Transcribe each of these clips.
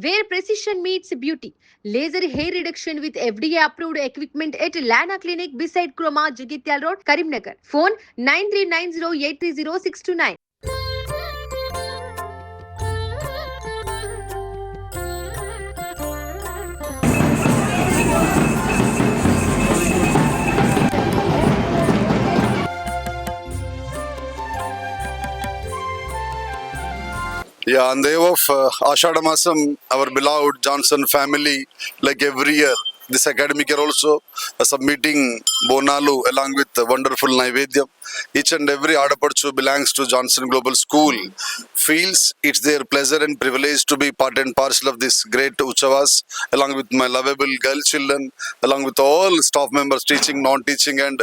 where precision meets beauty. Laser hair reduction with FDA approved equipment at Lana Clinic beside Kroma, Jagitial Road, Karimnagar. Phone 9390830629. Yeah, on the day of Ashada Masam, our beloved Johnson family, like every year, this academic year also, submitting Bonalu along with wonderful Naivedyam. Each and every Adaparchu belongs to Johnson Global School, feels it's their pleasure and privilege to be part and parcel of this great Uchavas, along with my lovable girl children, along with all staff members teaching, non-teaching, and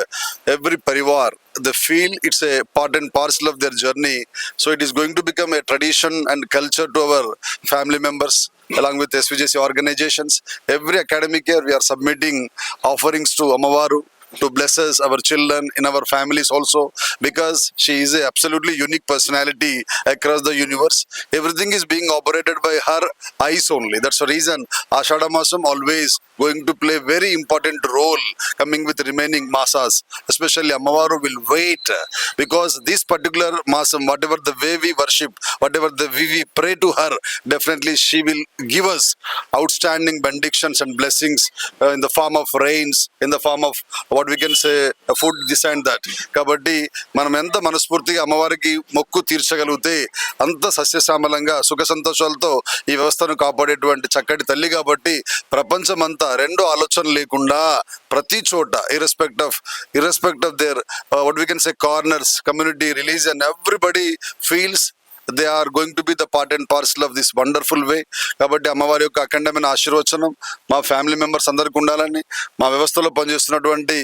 every parivar. They feel it's a part and parcel of their journey. So it is going to become a tradition and culture to our family members along with SVJC organizations. Every academic year we are submitting offerings to Amavaru to bless us, our children, in our families also, because she is a absolutely unique personality across the universe. Everything is being operated by her eyes only. That's the reason Ashada Masam always going to play very important role coming with remaining masas. Especially Amavaru will wait because this particular masam, whatever the way we worship, whatever the way we pray to her, definitely she will give us outstanding benedictions and blessings in the form of rains, in the form of what we can say food, this and that. కాబట్టి మనం ఎంత మనస్ఫూర్తిగా అమ్మవారికి మొక్కు తీర్చగలిగితే అంత సస్యశ్యామలంగా సుఖ సంతోషాలతో ఈ వ్యవస్థను కాపాడేటువంటి చక్కటి తల్లి. కాబట్టి ప్రపంచమంతా రెండు ఆలోచన లేకుండా ప్రతి చోట irrespective of their what we can say corners, community, religion, everybody feels they are going to be the part and parcel of this wonderful way. కాబట్టి అమ్మవారి యొక్క అఖండమైన ఆశీర్వచనం మా ఫ్యామిలీ మెంబర్స్ అందరికీ ఉండాలని, మా వ్యవస్థలో పనిచేస్తున్నటువంటి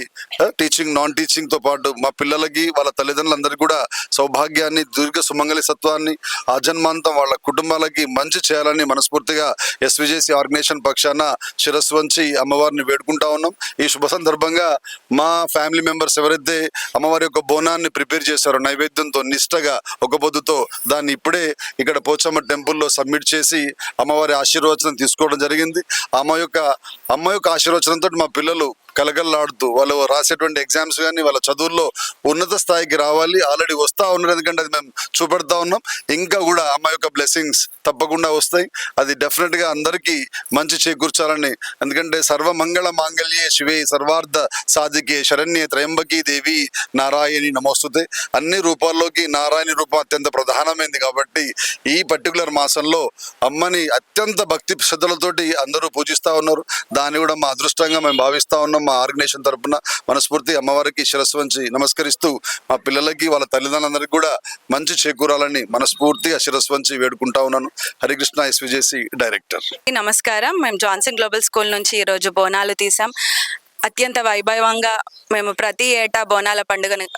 టీచింగ్, నాన్ టీచింగ్తో పాటు మా పిల్లలకి, వాళ్ళ తల్లిదండ్రులందరికీ కూడా సౌభాగ్యాన్ని, దీర్ఘ సుమంగళి సత్వాన్ని, ఆజన్మాంతం వాళ్ళ కుటుంబాలకి మంచి చేయాలని మనస్ఫూర్తిగా ఎస్విజేసి ఆర్గనైజేషన్ పక్షాన శిరస్సు వంచి అమ్మవారిని వేడుకుంటా ఉన్నాం. ఈ శుభ సందర్భంగా మా ఫ్యామిలీ మెంబర్స్ ఎవరైతే అమ్మవారి యొక్క బోనాన్ని ప్రిపేర్ చేశారో నైవేద్యంతో, నిష్టగా, ఒక పొద్దుతో, దాన్ని ఇప్పుడే ఇక్కడ పోచమ్మ టెంపుల్లో సబ్మిట్ చేసి అమ్మవారి ఆశీర్వచనం తీసుకోవడం జరిగింది. అమ్మ యొక్క ఆశీర్వచనంతో మా పిల్లలు కలగల్లాడుతూ వాళ్ళు రాసేటువంటి ఎగ్జామ్స్ కానీ వాళ్ళ చదువుల్లో ఉన్నత స్థాయికి రావాలి. ఆల్రెడీ వస్తూ ఉన్నారు, ఎందుకంటే అది మేము చూపెడతా ఉన్నాం. ఇంకా కూడా అమ్మ యొక్క బ్లెస్సింగ్స్ తప్పకుండా వస్తాయి. అది డెఫినెట్గా అందరికీ మంచి చేకూర్చాలని, ఎందుకంటే సర్వమంగళ మాంగళ్యే శివే సర్వార్థ సాధికే శరణ్యే త్రయంబకీ దేవి నారాయణి నమోస్తుతే. అన్ని రూపాల్లోకి నారాయణి రూపం అత్యంత ప్రధానమైంది. కాబట్టి ఈ పర్టికులర్ మాసంలో అమ్మని అత్యంత భక్తి శ్రద్ధలతోటి అందరూ పూజిస్తూ ఉన్నారు. దాన్ని కూడా మా అదృష్టంగా మేము భావిస్తూ ఉన్నాం. మా ఆర్గనైజేషన్ తరఫున మనస్ఫూర్తి అమ్మవారికి శిరస్సు వంచి నమస్కరిస్తూ మా పిల్లలకి, వాళ్ళ తల్లిదండ్రులందరికీ కూడా మంచి చేకూరాలని మనస్ఫూర్తిగా శిరస్సు వంచి వేడుకుంటా ఉన్నాను. Harikrishna, SVJC director. నమస్కారం. మేము జాన్సన్ గ్లోబల్ స్కూల్ నుంచి ఈరోజు బోనాలు తీసాం. అత్యంత వైభవంగా మేము ప్రతి ఏటా బోనాల పండుగను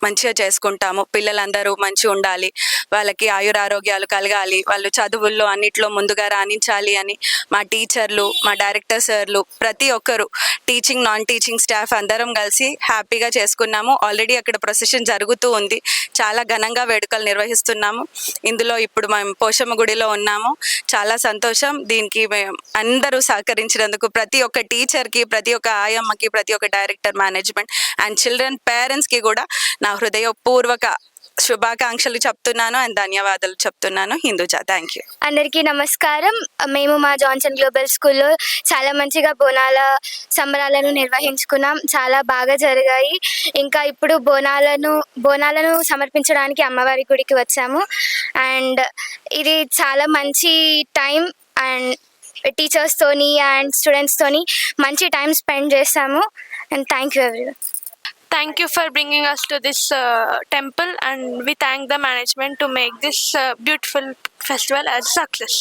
మంచిగా చేసుకుంటాము. పిల్లలందరూ మంచిగా ఉండాలి, వాళ్ళకి ఆయురారోగ్యాలు కలగాలి, వాళ్ళు చదువుల్లో అన్నిట్లో ముందుగా రాణించాలి అని మా టీచర్లు, మా డైరెక్టర్ సార్లు, ప్రతి ఒక్కరు, టీచింగ్, నాన్ టీచింగ్ స్టాఫ్ అందరం కలిసి హ్యాపీగా చేసుకున్నాము. ఆల్రెడీ అక్కడ ప్రొసెషన్ జరుగుతూ ఉంది. చాలా ఘనంగా వేడుకలు నిర్వహిస్తున్నాము. ఇందులో ఇప్పుడు మేము పోషమ్మ గుడిలో ఉన్నాము. చాలా సంతోషం. దీనికి మేము అందరూ సహకరించినందుకు ప్రతి ఒక్క టీచర్కి, ప్రతి ఒక్క ఆయమ్మకి, ప్రతి ఒక్క డైరెక్టర్, మేనేజ్మెంట్ అండ్ చిల్డ్రన్ పేరెంట్స్కి కూడా నా హృదయపూర్వక శుభాకాంక్షలు చెప్తున్నాను అండ్ ధన్యవాదాలు చెప్తున్నాను. Hinduja, thank you. అందరికీ నమస్కారం. మేము మా జాన్సన్ గ్లోబల్ స్కూల్లో చాలా మంచిగా సంబరాలను నిర్వహించుకున్నాం. చాలా బాగా జరిగాయి. ఇంకా ఇప్పుడు బోనాలను సమర్పించడానికి అమ్మవారి గుడికి వచ్చాము. అండ్ ఇది చాలా మంచి టైం అండ్ టీచర్స్తోని అండ్ స్టూడెంట్స్తోని మంచి టైం స్పెండ్ చేస్తాము. And thank you everyone. Thank you for bringing us to this temple, and we thank the management to make this beautiful festival as a success.